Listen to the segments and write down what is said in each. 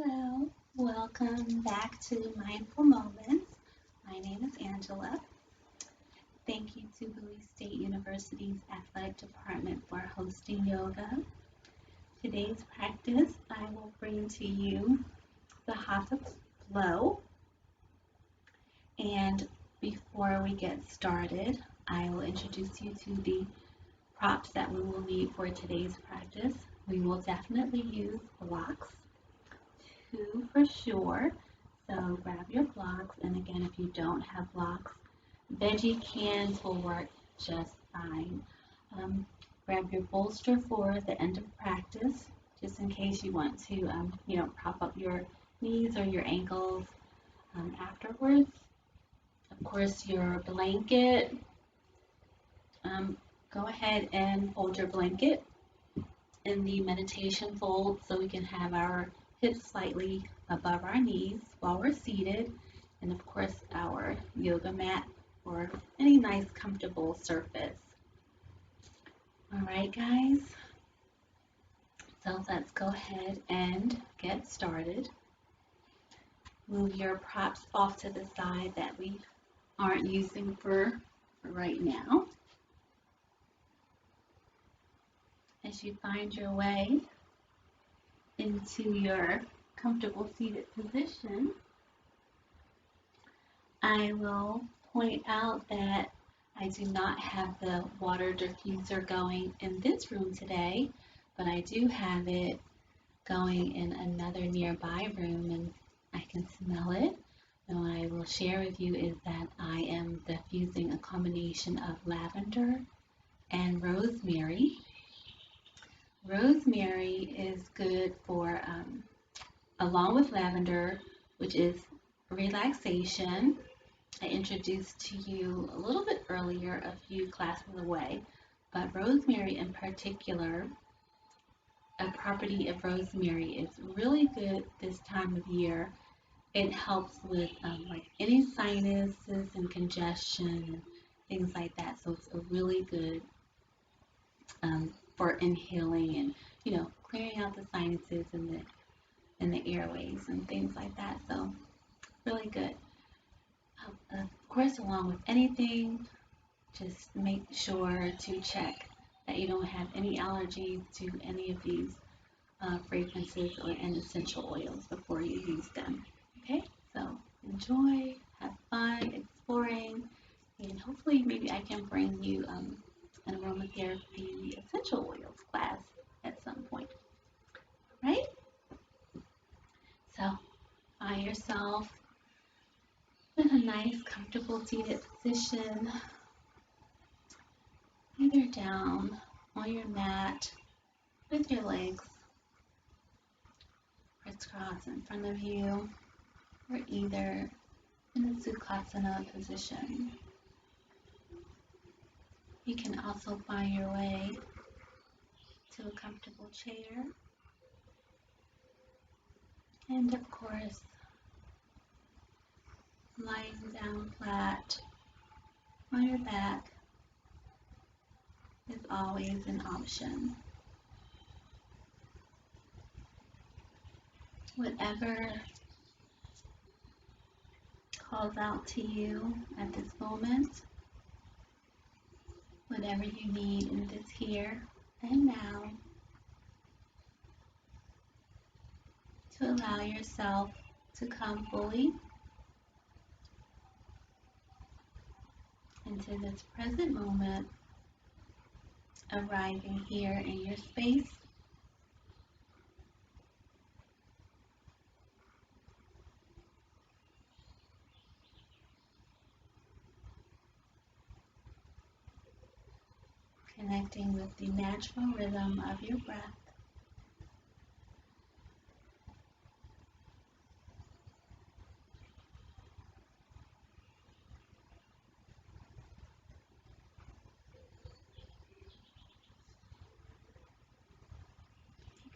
Hello, welcome back to Mindful Moments. My name is Angela. Thank you to Bowie State University's Athletic Department for hosting yoga. Today's practice, I will bring to you the Hatha flow. And before we get started, I will introduce you to the props that we will need for today's practice. We will definitely use blocks, two for sure. So grab your blocks, and again, if you don't have blocks, veggie cans will work just fine. Grab your bolster for the end of practice, just in case you want to, prop up your knees or your ankles afterwards. Of course, your blanket. Go ahead and fold your blanket in the meditation fold so we can have our hips slightly above our knees while we're seated, and of course our yoga mat or any nice comfortable surface. All right, guys, so let's go ahead and get started. Move your props off to the side that we aren't using for right now. As you find your way into your comfortable seated position, I will point out that I do not have the water diffuser going in this room today, but I do have it going in another nearby room, and I can smell it. And what I will share with you is that I am diffusing a combination of lavender and rosemary. Rosemary is good for, along with lavender, which is relaxation. I introduced to you a little bit earlier, a few classes away, but rosemary in particular, a property of rosemary is really good this time of year. It helps with like any sinuses and congestion and things like that. So it's a really good for inhaling and clearing out the sinuses and the airways and things like that. So really good. Of course, along with anything, just make sure to check that you don't have any allergies to any of these fragrances and essential oils before you use them. Okay, so enjoy, have fun exploring, and hopefully maybe I can bring you an aromatherapy essential oils class at some point, right? So find yourself in a nice, comfortable seated position, either down on your mat with your legs crisscross in front of you, or either in a Sukhasana position. You can also find your way to a comfortable chair, and of course, lying down flat on your back is always an option. Whatever calls out to you at this moment, whatever you need in this here and now, to allow yourself to come fully into this present moment, arriving here in your space. Connecting with the natural rhythm of your breath.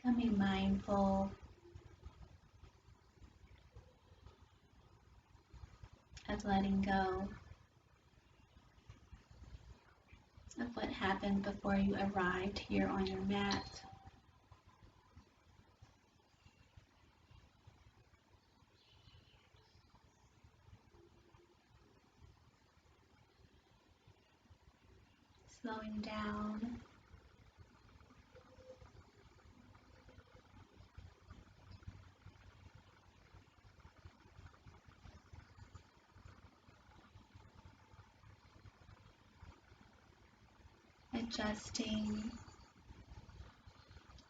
Becoming mindful of letting go of what happened before you arrived here on your mat. slowing down. Adjusting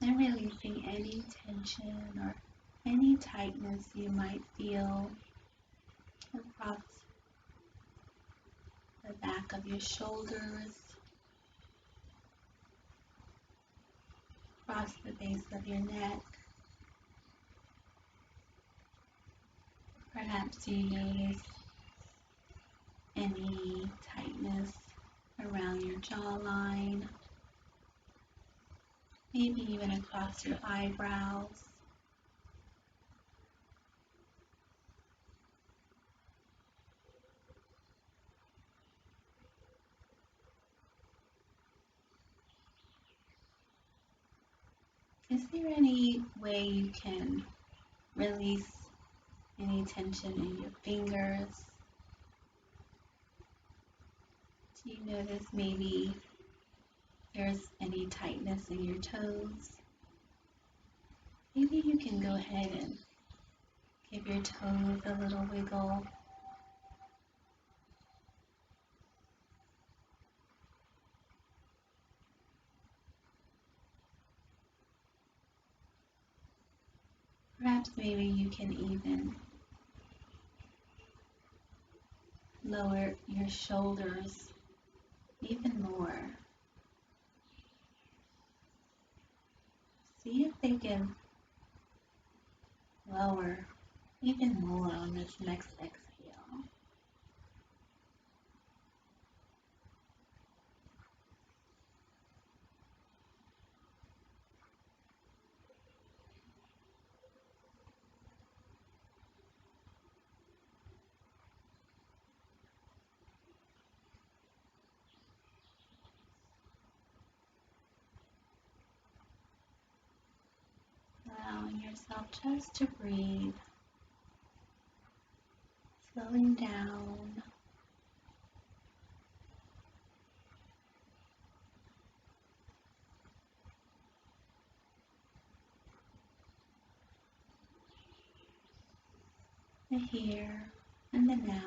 and releasing any tension or any tightness you might feel across the back of your shoulders, across the base of your neck. Perhaps you notice any tightness around your jawline, maybe even across your eyebrows. Is there any way you can release any tension in your fingers? Do you notice maybe there's any tightness in your toes? Maybe you can go ahead and give your toes a little wiggle. Perhaps maybe you can even lower your shoulders even more. See if they can lower even more on this next exhale. Allowing yourself just to breathe, slowing down. The here and the now.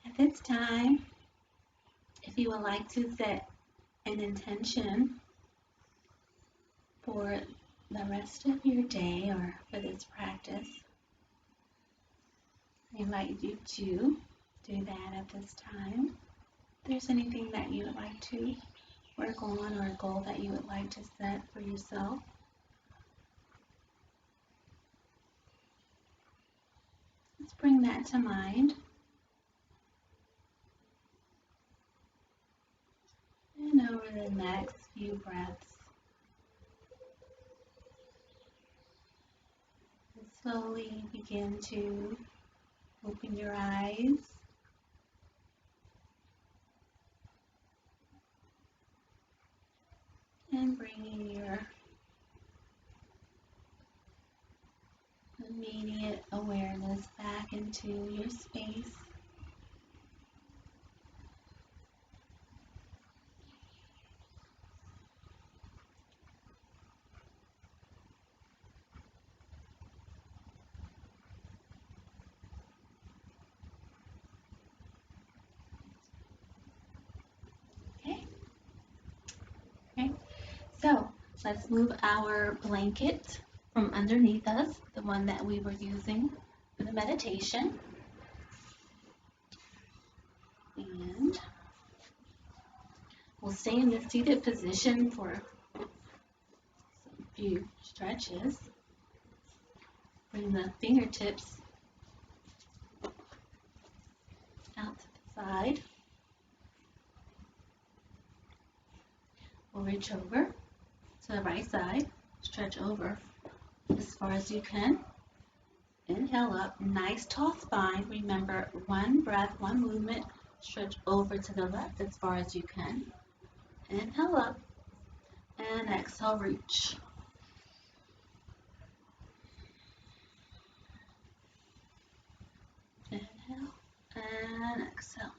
At this time, if you would like to set an intention for the rest of your day or for this practice, I invite you to do that at this time. If there's anything that you would like to work on or a goal that you would like to set for yourself, let's bring that to mind. And over the next few breaths, slowly begin to open your eyes. And bringing your immediate awareness back into your space. Okay, so let's move our blanket from underneath us, the one that we were using for the meditation. And We'll stay in the seated position for some few stretches. Bring the fingertips out to the side. We'll reach over to the right side. Stretch over as far as you can. Inhale up, nice tall spine. Remember, one breath, one movement. Stretch over to the left as far as you can. Inhale up and exhale, reach. Inhale and exhale.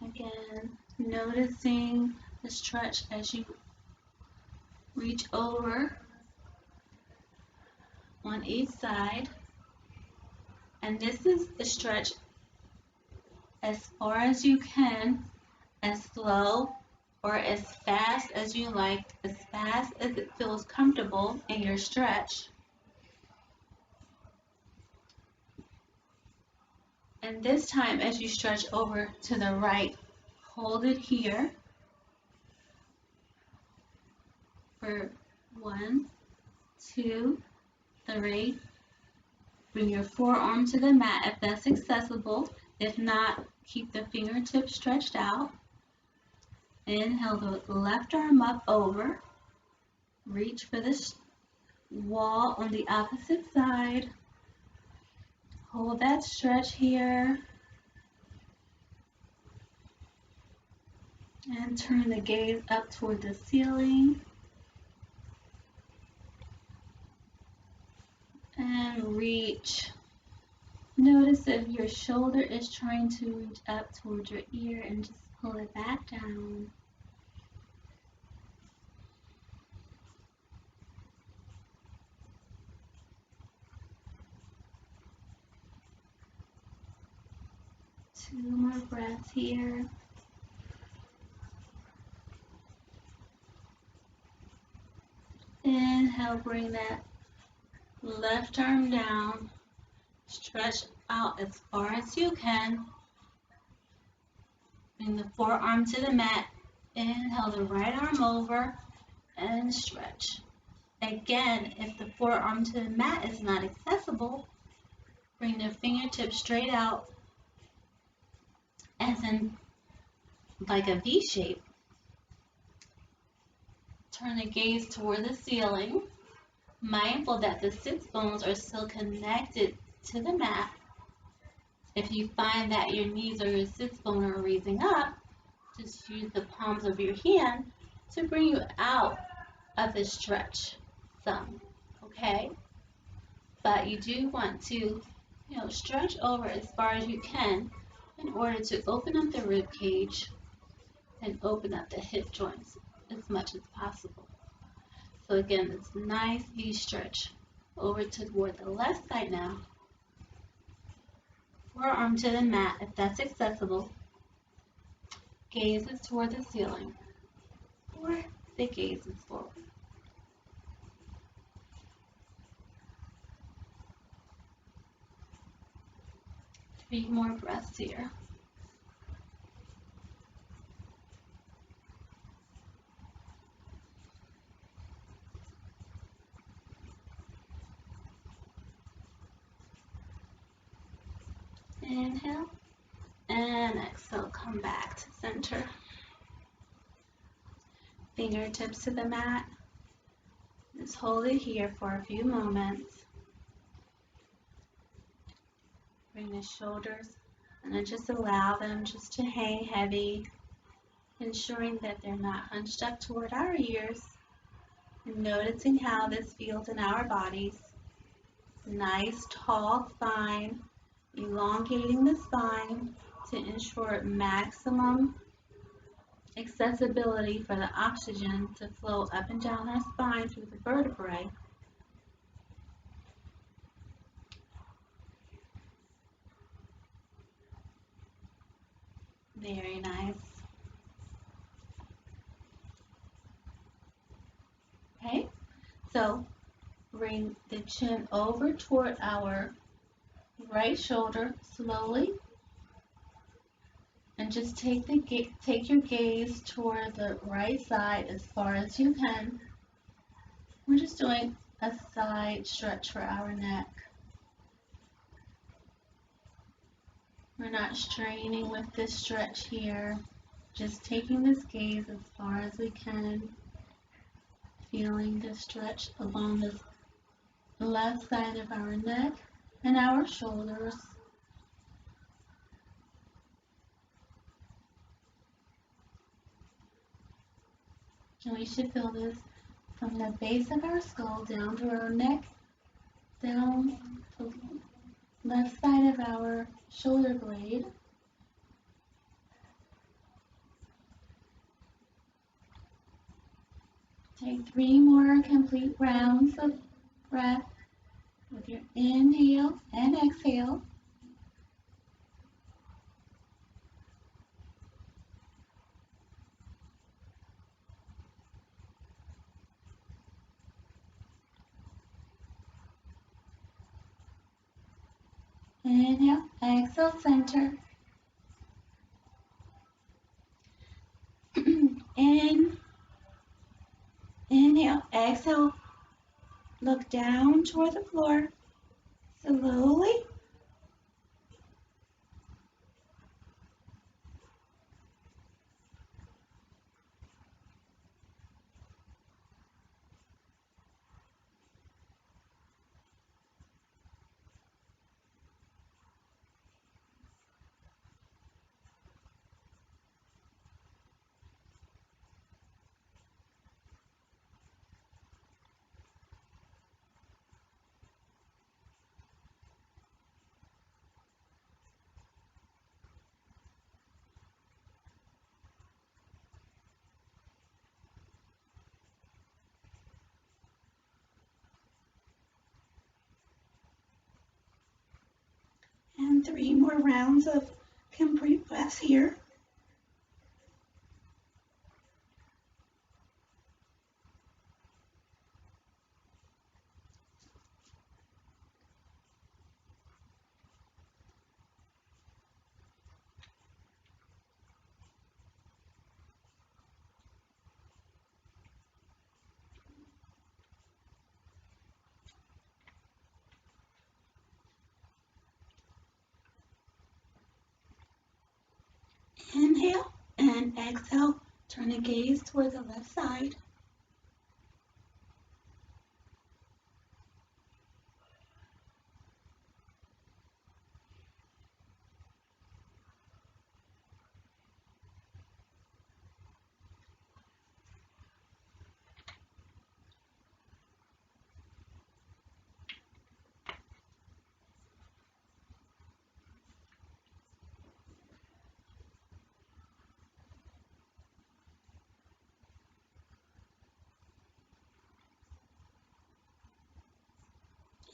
Again, noticing the stretch as you reach over on each side. And this is the stretch as far as you can, as slow or as fast as you like, as fast as it feels comfortable in your stretch. And this time, as you stretch over to the right, hold it here for 1, 2, 3. Bring your forearm to the mat if that's accessible. If not, keep the fingertips stretched out. Inhale the left arm up over. Reach for the wall on the opposite side. Hold that stretch here. And turn the gaze up toward the ceiling. And reach. Notice if your shoulder is trying to reach up toward your ear and just pull it back down. Two more breaths here. Inhale, bring that left arm down. Stretch out as far as you can. Bring the forearm to the mat. Inhale the right arm over and stretch. Again, if the forearm to the mat is not accessible, bring the fingertips straight out as in like a V shape. Turn the gaze toward the ceiling, mindful that the sits bones are still connected to the mat. If you find that your knees or your sits bone are raising up, just use the palms of your hand to bring you out of the stretch some, okay? But you do want to, stretch over as far as you can in order to open up the rib cage and open up the hip joints as much as possible. So again, this nice V stretch over toward the left side now. Forearm to the mat if that's accessible. Gaze is toward the ceiling, or the gaze is forward. 3 more breaths here. Inhale and exhale, come back to center. Fingertips to the mat. Just hold it here for a few moments. Bring the shoulders and then just allow them just to hang heavy, ensuring that they're not hunched up toward our ears, and noticing how this feels in our bodies. Nice tall spine, elongating the spine to ensure maximum accessibility for the oxygen to flow up and down our spine through the vertebrae. Very nice. Okay, so bring the chin over toward our right shoulder slowly, and just take your gaze toward the right side as far as you can. We're just doing a side stretch for our neck. We're not straining with this stretch here. Just taking this gaze as far as we can, feeling the stretch along this left side of our neck and our shoulders. And we should feel this from the base of our skull down to our neck, down to the left side of our shoulder blade. Take 3 more complete rounds of breath with your inhale and exhale. Inhale, exhale, center. In, inhale, exhale, look down toward the floor. Slowly. And 3 more rounds of complete breaths here. Inhale and exhale. Turn the gaze toward the left side.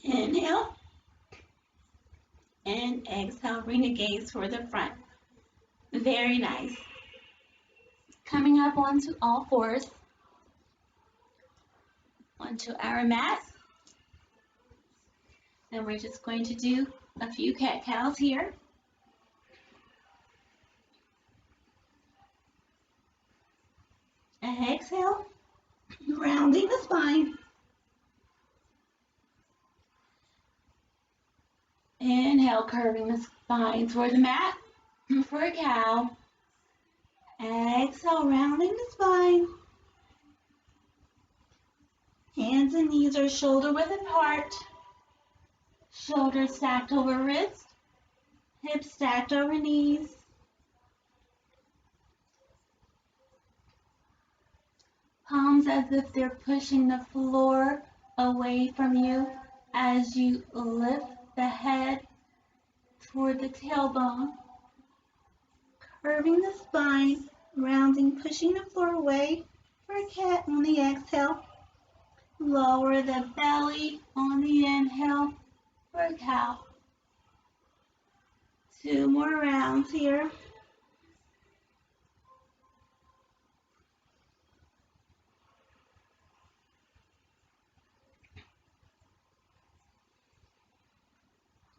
Inhale and exhale. Bring the gaze toward the front. Very nice. Coming up onto all fours, onto our mat. And we're just going to do a few cat-cows here. Exhale, rounding the spine. Inhale, curving the spine toward the mat for a cow. Exhale, rounding the spine. Hands and knees are shoulder width apart. Shoulders stacked over wrist. Hips stacked over knees. Palms as if they're pushing the floor away from you as you lift the head toward the tailbone. Curving the spine, Rounding, pushing the floor away for a cat on the exhale. Lower the belly on the inhale for a cow. 2 more rounds here.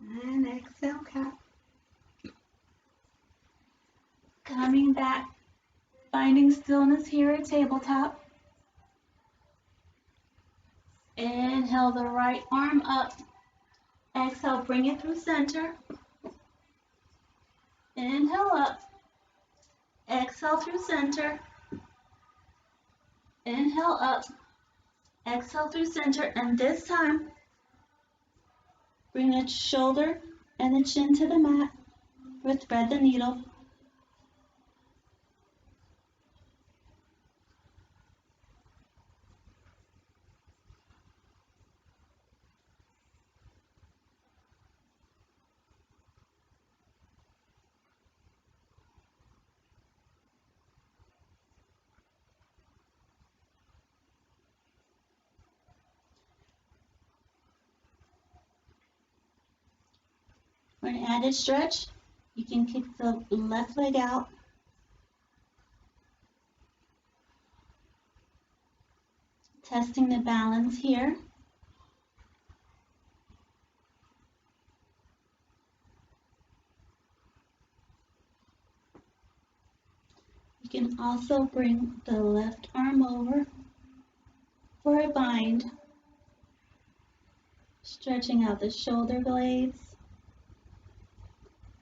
And exhale, cat. Coming back, finding stillness here at tabletop. Inhale the right arm up. Exhale, bring it through center. Inhale up. Exhale through center. Inhale up. Exhale through center. And this time, bring the shoulder and the chin to the mat. Thread the needle. For an added stretch, you can kick the left leg out. Testing the balance here. You can also bring the left arm over for a bind, stretching out the shoulder blades.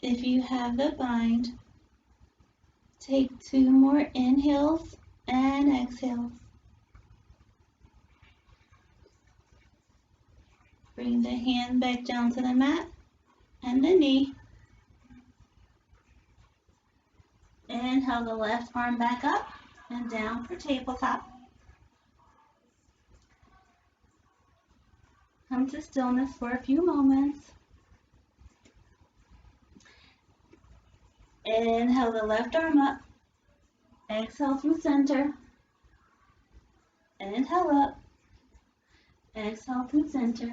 If you have the bind, take 2 more inhales and exhales. Bring the hand back down to the mat and the knee. Inhale the left arm back up and down for tabletop. Come to stillness for a few moments. Inhale the left arm up. Exhale through center. Inhale up. Exhale through center.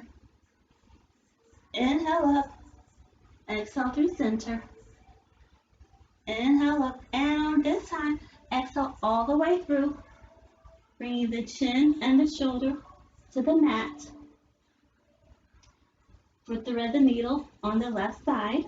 Inhale up. Exhale through center. Inhale up. And this time, exhale all the way through. Bringing the chin and the shoulder to the mat. Thread the needle on the left side.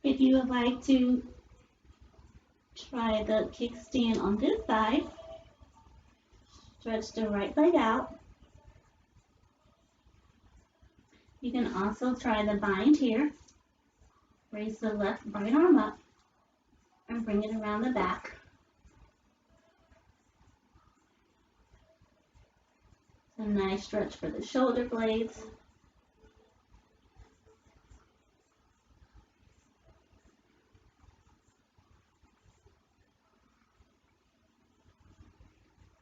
If you would like to try the kickstand on this side, stretch the right leg out. You can also try the bind here. Raise the right arm up and bring it around the back. It's a nice stretch for the shoulder blades.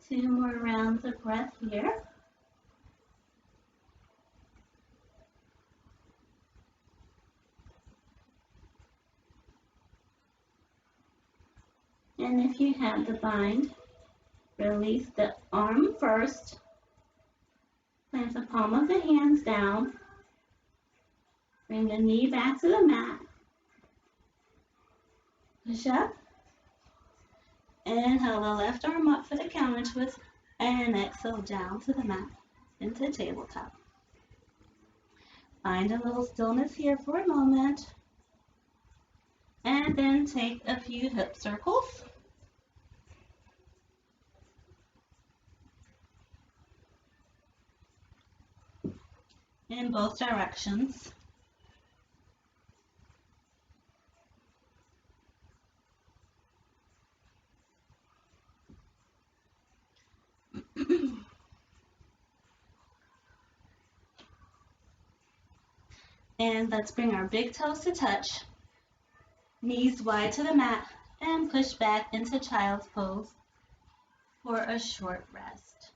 Two more rounds of breath here. And if you have the bind, release the arm first. Plant the palm of the hands down. Bring the knee back to the mat. Push up. Inhale the left arm up for the counter twist. And exhale down to the mat into tabletop. Find a little stillness here for a moment. And then take a few hip circles. In both directions. And let's bring our big toes to touch, knees wide to the mat, and push back into child's pose for a short rest.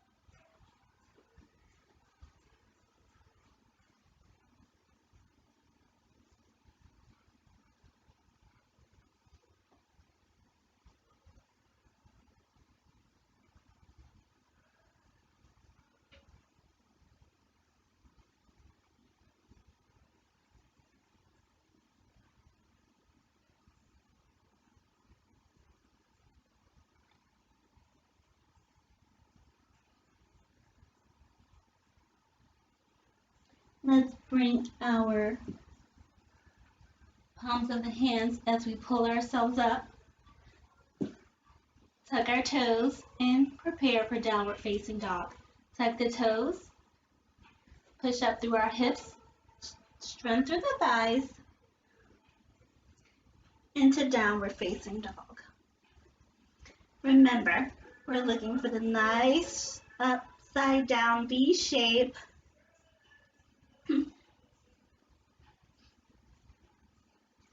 Let's bring our palms of the hands as we pull ourselves up, tuck our toes, and prepare for downward facing dog. Tuck the toes, push up through our hips, strength through the thighs, into downward facing dog. Remember, we're looking for the nice upside down V shape.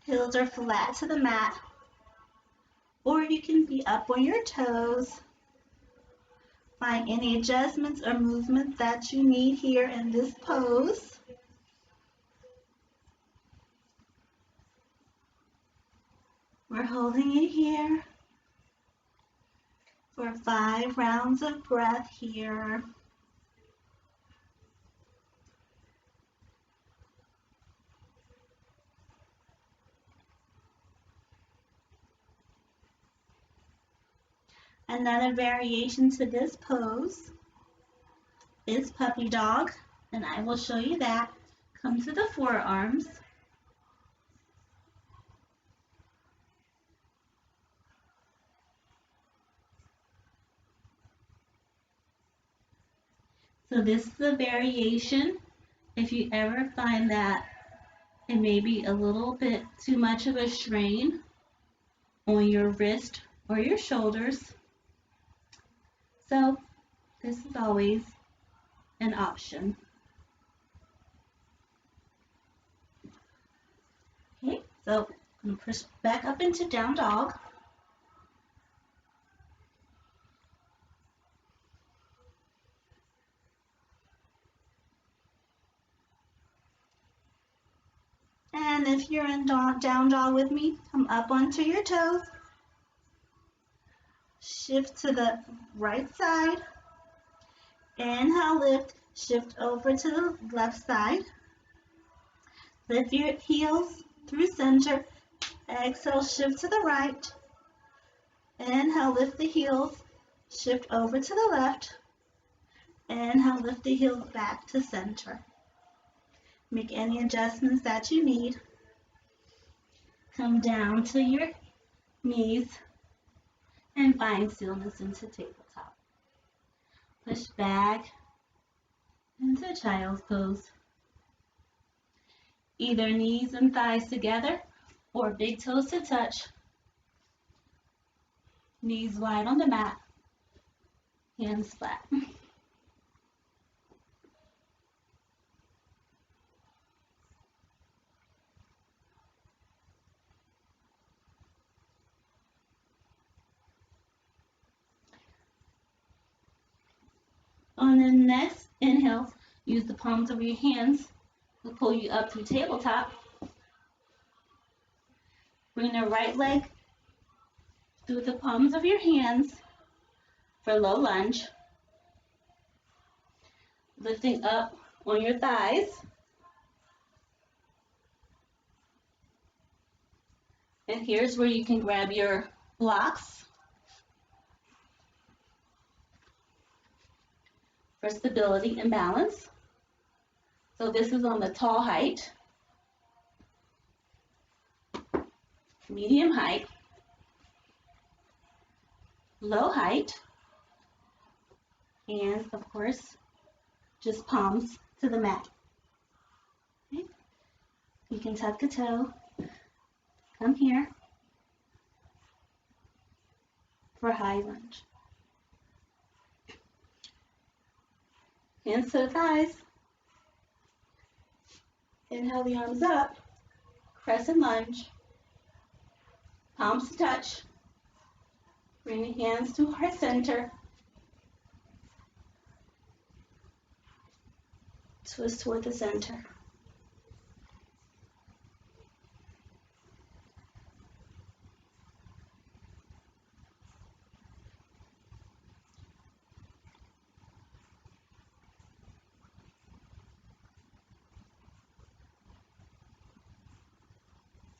Heels are flat to the mat, or you can be up on your toes. Find any adjustments or movements that you need here in this pose. We're holding it here for 5 rounds of breath here. Another variation to this pose is puppy dog, and I will show you that. Come to the forearms. So this is a variation. If you ever find that it may be a little bit too much of a strain on your wrist or your shoulders, so this is always an option. Okay, so I'm going to push back up into down dog. And if you're in down dog with me, come up onto your toes. Shift to the right side. Inhale, lift. Shift over to the left side. Lift your heels through center. Exhale, shift to the right. Inhale, lift the heels. Shift over to the left. Inhale, lift the heels back to center. Make any adjustments that you need. Come down to your knees and find stillness into tabletop. Push back into child's pose. Either knees and thighs together or big toes to touch. Knees wide on the mat, hands flat. On the next inhale, use the palms of your hands to pull you up through tabletop. Bring the right leg through the palms of your hands for low lunge. Lifting up on your thighs. And here's where you can grab your blocks for stability and balance. So this is on the tall height, medium height, low height, and of course, just palms to the mat. Okay. You can tuck a toe, come here for high lunge. Hands to the thighs. Inhale the arms up, crescent lunge, palms to touch. Bring the hands to heart center. Twist toward the center.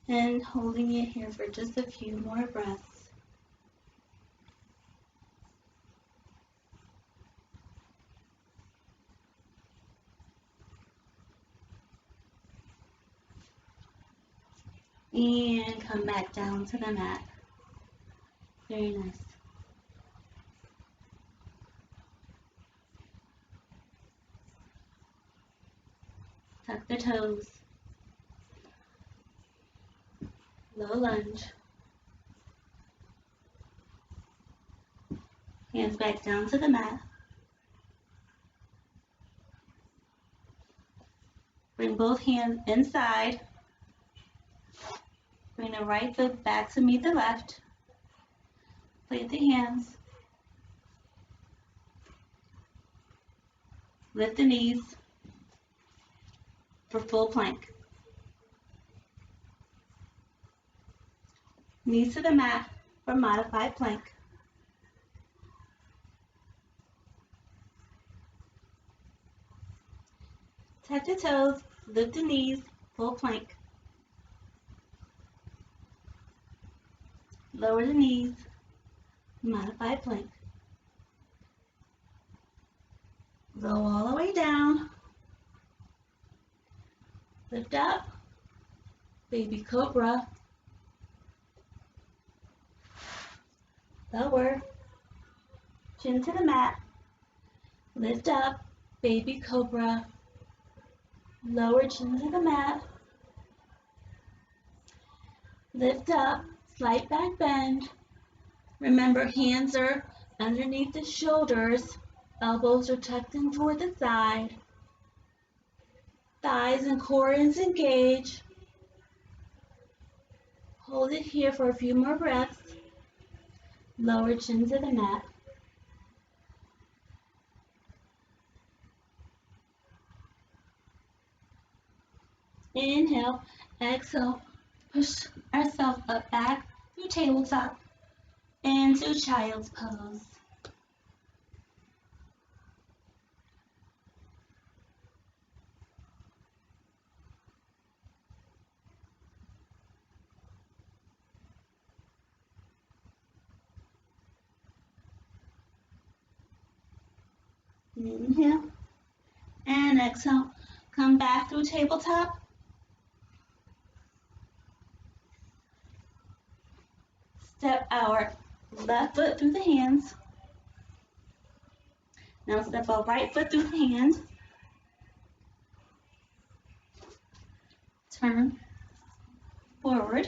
And holding it here for just a few more breaths. And come back down to the mat. Very nice. Tuck the toes. Low lunge. Hands back down to the mat. Bring both hands inside. Bring the right foot back to meet the left. Plant the hands. Lift the knees for full plank. Knees to the mat for modified plank. Tuck the toes, lift the knees, full plank. Lower the knees, modified plank. Roll all the way down. Lift up, baby cobra. Lower, chin to the mat. Lift up, baby cobra. Lower chin to the mat. Lift up, slight back bend. Remember, hands are underneath the shoulders. Elbows are tucked in toward the side. Thighs and core is engaged. Hold it here for a few more breaths. Lower chin to the mat. Inhale, exhale, push ourselves up back through tabletop into child's pose. Inhale and exhale. Come back through tabletop. Step our left foot through the hands. Now step our right foot through the hands. Turn forward.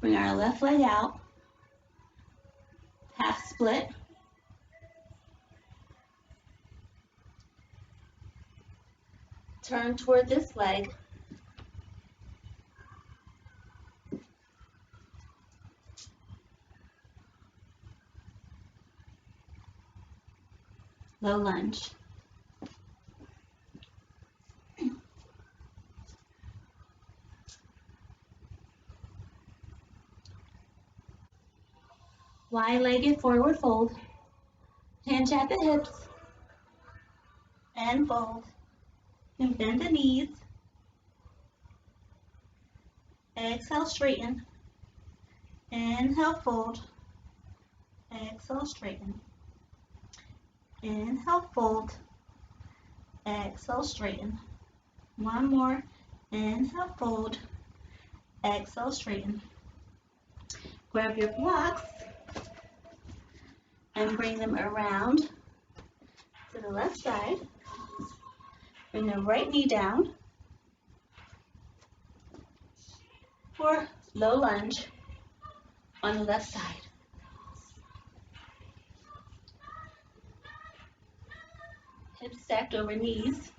Bring our left leg out. Half split. Turn toward this leg. Low lunge. Wide-legged forward fold. Hinge at the hips. And fold. And bend the knees. Exhale, straighten. Inhale, fold. Exhale, straighten. Inhale, fold. Exhale, straighten. One more. Inhale, fold. Exhale, straighten. Grab your blocks and bring them around to the left side. Bring the right knee down for low lunge on the left side. Hips stacked over knees.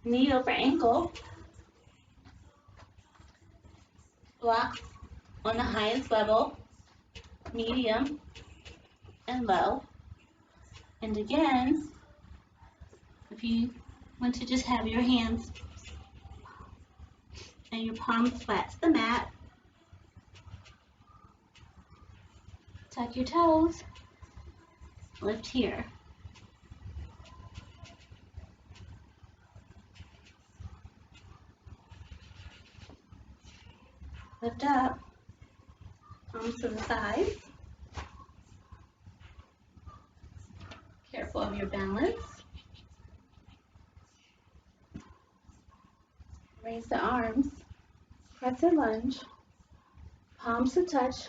Knee over ankle. Blocks on the highest level, medium, and low. And again, if you want to just have your hands and your palms flat to the mat, tuck your toes, lift here. Lift up, palms to the sides. Careful of your balance. Raise the arms, crescent lunge, palms to touch,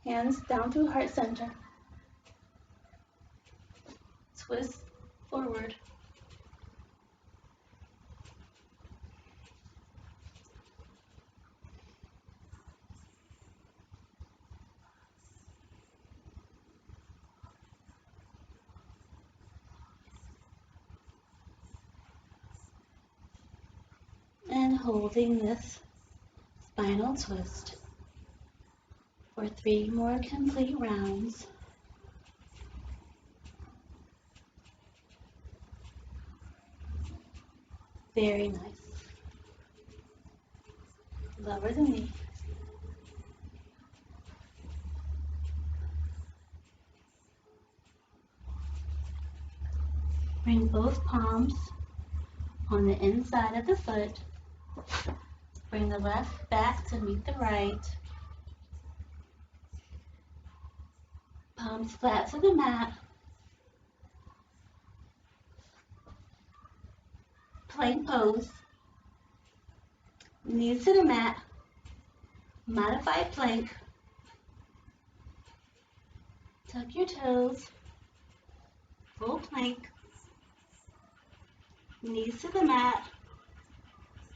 hands down to heart center. Twist forward. And holding this spinal twist for 3 more complete rounds. Very nice. Lower the knee. Bring both palms on the inside of the foot. Bring the left back to meet the right. Palms flat to the mat. Plank pose. Knees to the mat. Modified plank. Tuck your toes. Full plank. Knees to the mat.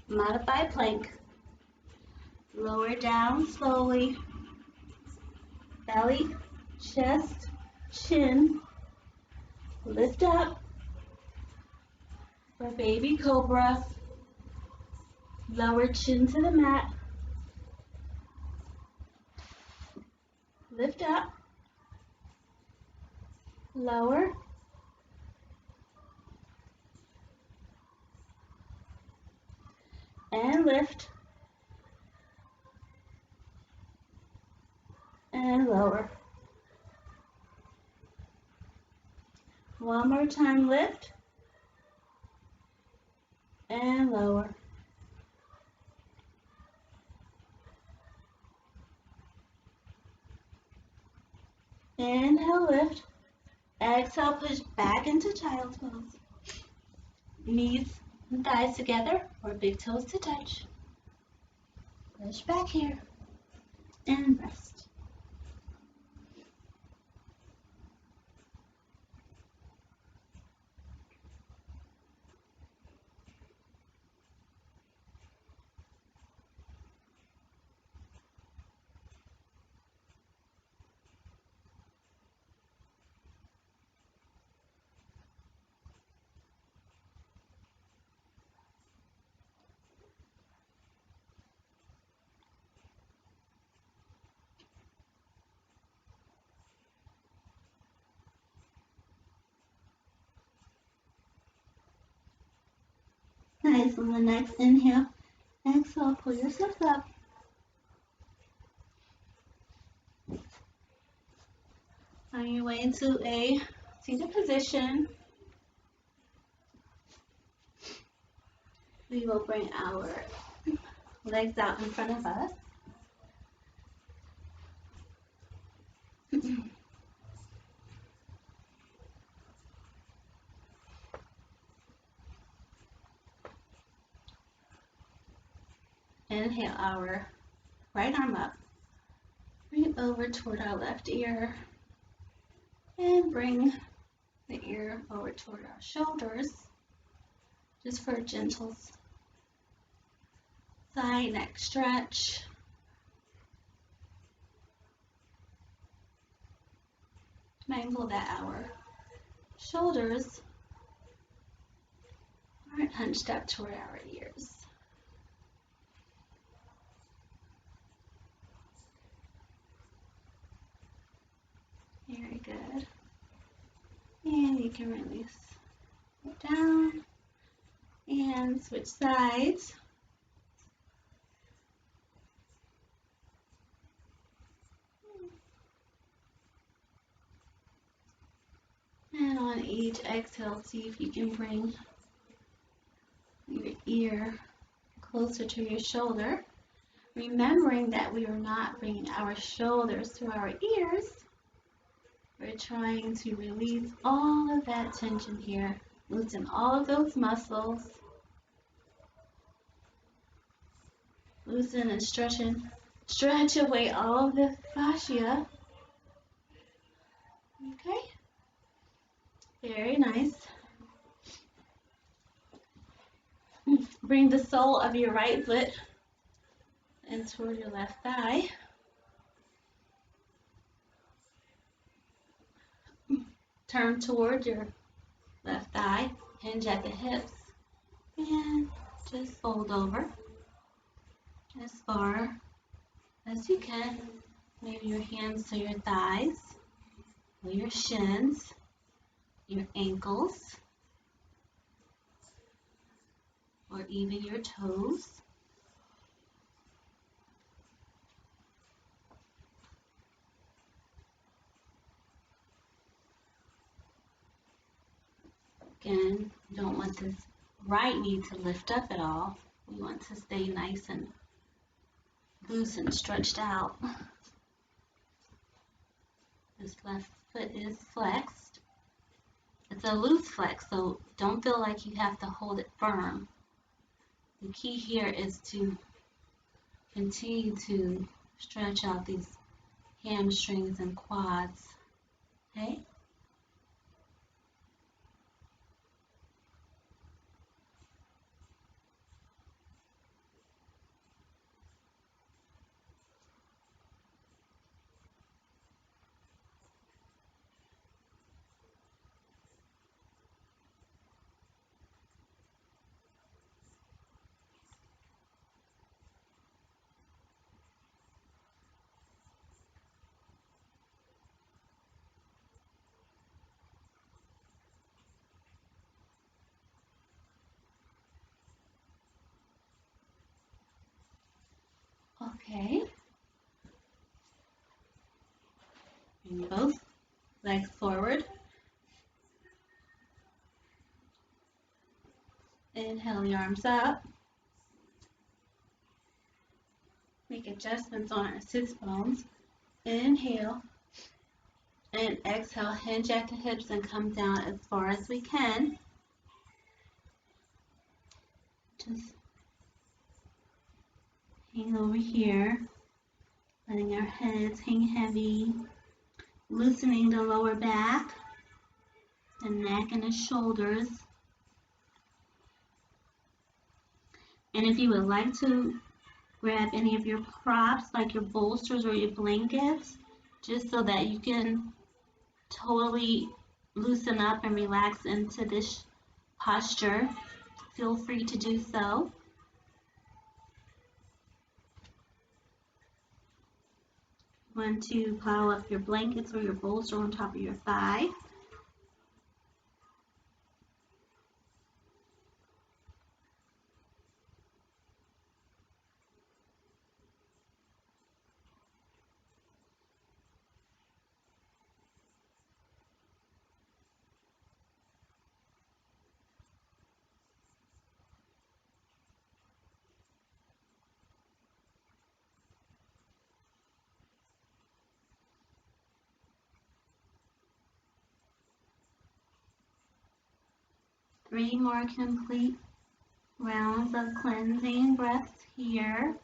Modified plank. Lower down slowly. Belly, chest, chin. Lift up for baby cobra. Lower chin to the mat. Lift up. Lower. And lift. And lower. One more time, lift. And lower. Inhale, lift. Exhale, push back into child's pose. Knees and thighs together or big toes to touch. Push back here and rest. Nice. On the next inhale, exhale, pull yourself up. Find your way into a seated position. We will bring our legs out in front of us. Inhale our right arm up. Bring it over toward our left ear. And bring the ear over toward our shoulders. Just for a gentle side neck stretch. mindful that our shoulders aren't hunched up toward our ears. Very good. And you can release it down and switch sides. And on each exhale, see if you can bring your ear closer to your shoulder. Remembering that we are not bringing our shoulders to our ears. We're trying to release all of that tension here. Loosen all of those muscles. Loosen and stretch away all of the fascia. Okay. Very nice. Bring the sole of your right foot in toward your left thigh. Turn toward your left thigh, hinge at the hips, and just fold over as far as you can. Maybe your hands to your thighs, or your shins, your ankles, or even your toes. Again, you don't want this right knee to lift up at all. We want to stay nice and loose and stretched out. This left foot is flexed. It's a loose flex, so don't feel like you have to hold it firm. The key here is to continue to stretch out these hamstrings and quads. Okay? Okay. Bring both legs forward. Inhale the arms up. Make adjustments on our sits bones. Inhale and exhale, hinge at the hips and come down as far as we can. Just hang over here, letting our heads hang heavy, loosening the lower back, the neck and the shoulders. And if you would like to grab any of your props, like your bolsters or your blankets, just so that you can totally loosen up and relax into this posture, feel free to do so. You want to pile up your blankets or your bolster on top of your thigh. Three more complete rounds of cleansing breaths here.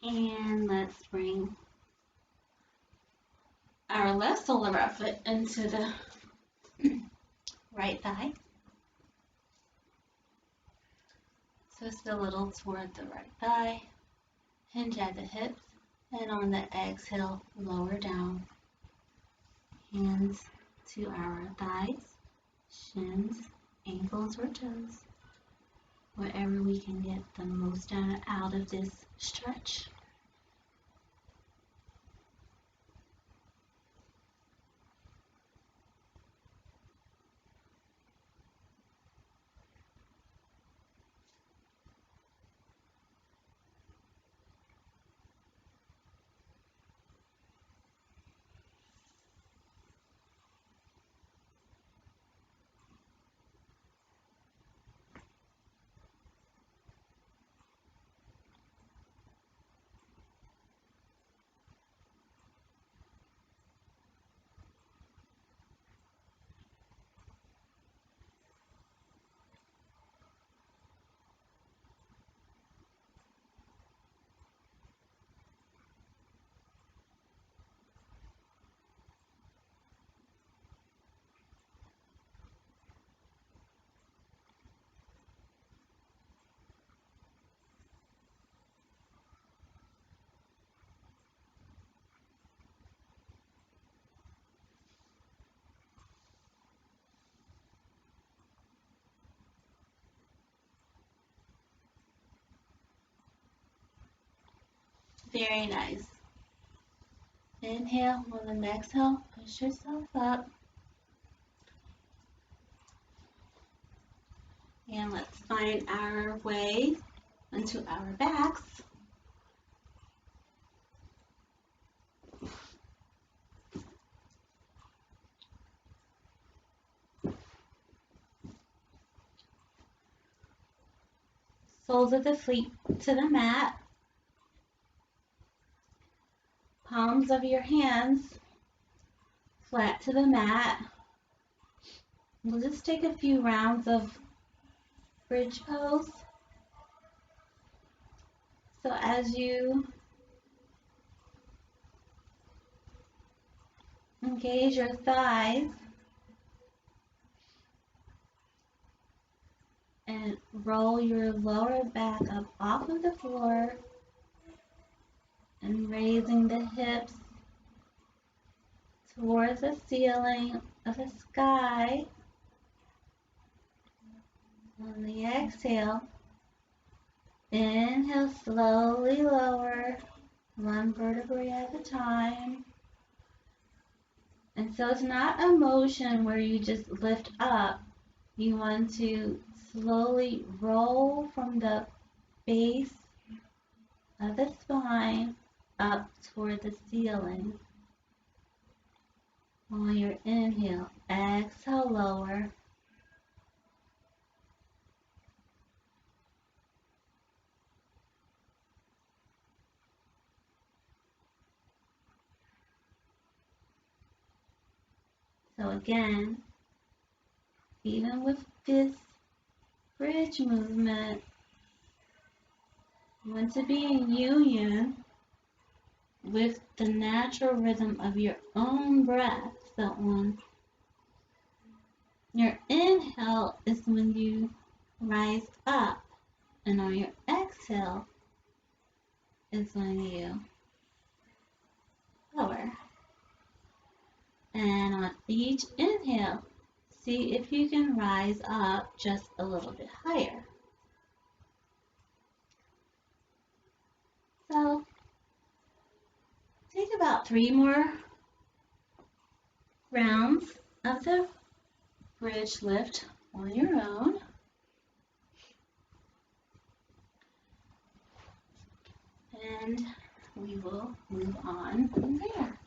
And let's bring our left sole of our foot into the right thigh. Twist a little toward the right thigh. Hinge at the hips. And on the exhale, lower down. Hands to our thighs, shins, ankles, or toes. Wherever we can get the most out of this stretch. Very nice. Inhale, on the exhale, push yourself up. And let's find our way into our backs. Soles of the feet to the mat. Palms of your hands flat to the mat. We'll just take a few rounds of bridge pose. So as you engage your thighs and roll your lower back up off of the floor and raising the hips towards the ceiling of the sky. On the exhale, inhale, slowly lower, one vertebrae at a time. And so it's not a motion where you just lift up. You want to slowly roll from the base of the spine up toward the ceiling. On your inhale, exhale, lower. So again, even with this bridge movement, you want to be in union with the natural rhythm of your own breath. So on your inhale is when you rise up, and on your exhale is when you lower. And on each inhale, see if you can rise up just a little bit higher. So take about 3 more rounds of the bridge lift on your own. And we will move on from there.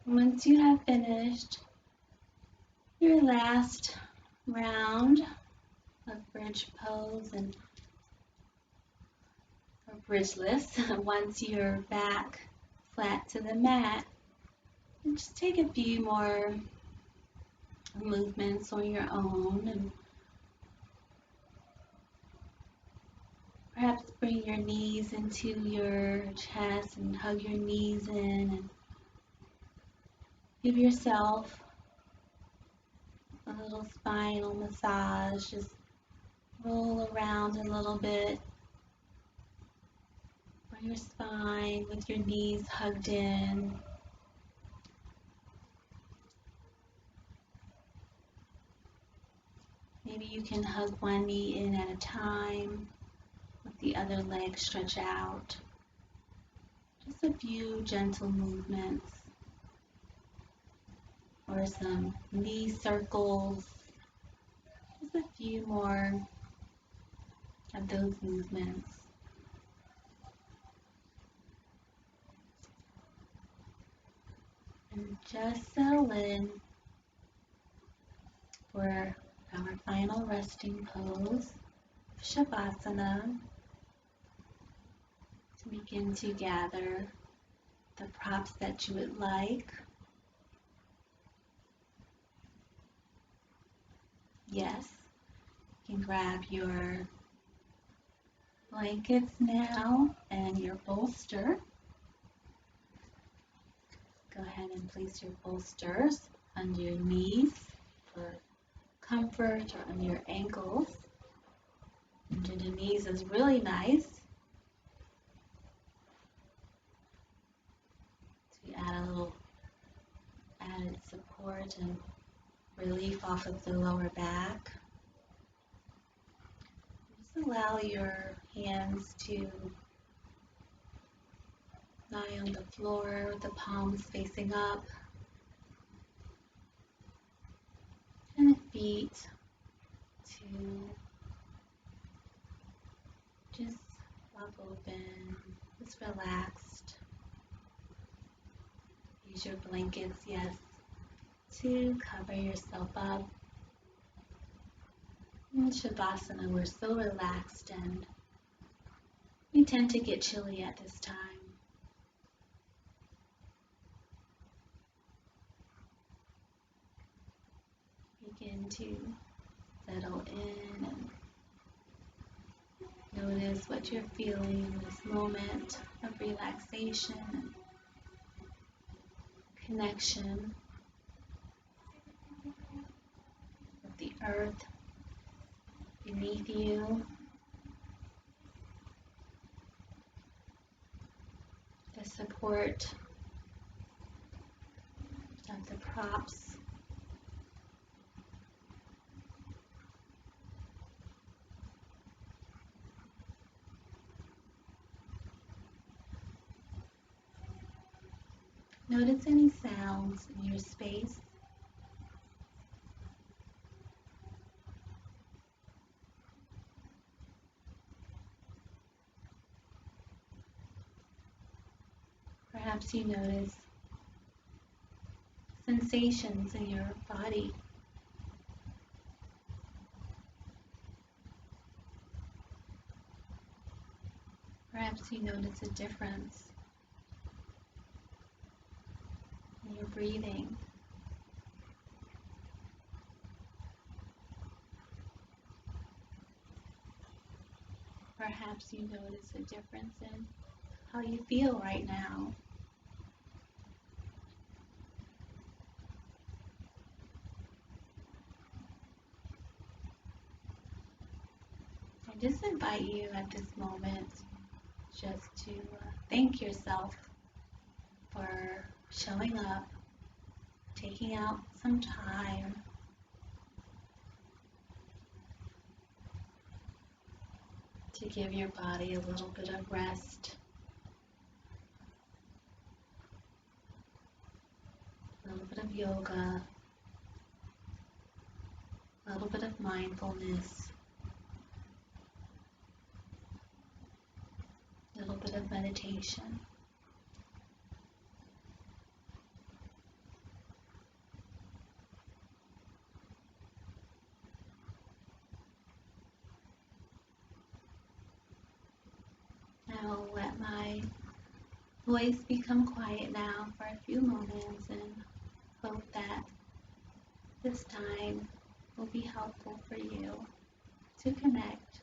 Once you have finished your last round of bridge pose or bridgeless, once you're back flat to the mat, just take a few more movements on your own and perhaps bring your knees into your chest and hug your knees in and give yourself a little spinal massage. Just roll around a little bit on your spine with your knees hugged in. Maybe you can hug one knee in at a time with the other leg stretch out. Just a few gentle movements or some knee circles. Just a few more of those movements. And just settle in for our final resting pose, Savasana. Begin to gather the props that you would like. Yes, you can grab your blankets now and your bolster. Go ahead and place your bolsters under your knees for comfort or under your ankles. Under the knees is really nice. So you add a little added support and relief off of the lower back. Just allow your hands to lie on the floor with the palms facing up and the feet to just flop open, just relaxed. Use your blankets, yes, to cover yourself up. In Shavasana, we're so relaxed and we tend to get chilly at this time. Begin to settle in and notice what you're feeling in this moment of relaxation and connection with the earth beneath you, the support of the props. Notice any sounds in your space. Perhaps you notice sensations in your body. Perhaps you notice a difference in your breathing. Perhaps you notice a difference in how you feel right now. I just invite you at this moment just to thank yourself for showing up, taking out some time to give your body a little bit of rest, a little bit of yoga, a little bit of mindfulness, a little of meditation. I will let my voice become quiet now for a few moments and hope that this time will be helpful for you to connect.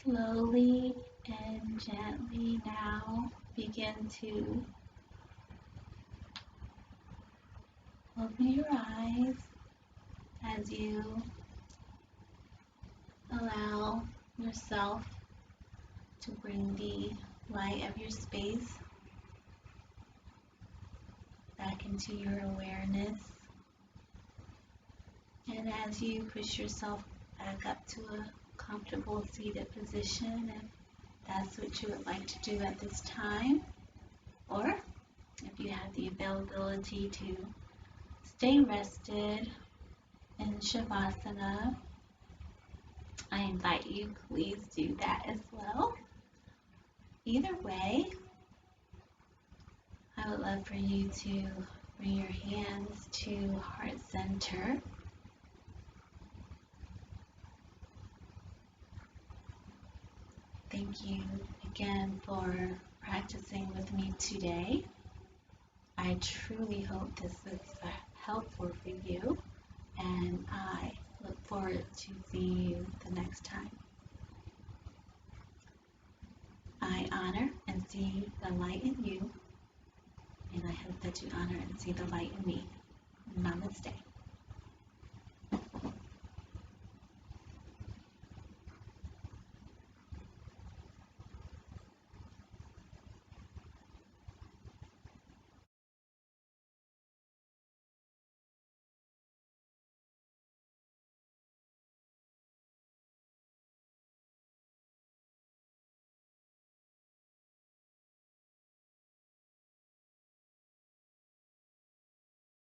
Slowly and gently now begin to open your eyes as you allow yourself to bring the light of your space back into your awareness. And as you push yourself back up to a comfortable seated position, if that's what you would like to do at this time, or if you have the availability to stay rested in Savasana, I invite you, please do that as well. Either way, I would love for you to bring your hands to heart center. Thank you again for practicing with me today. I truly hope this was helpful for you, and I look forward to seeing you the next time. I honor and see the light in you, and I hope that you honor and see the light in me. Namaste.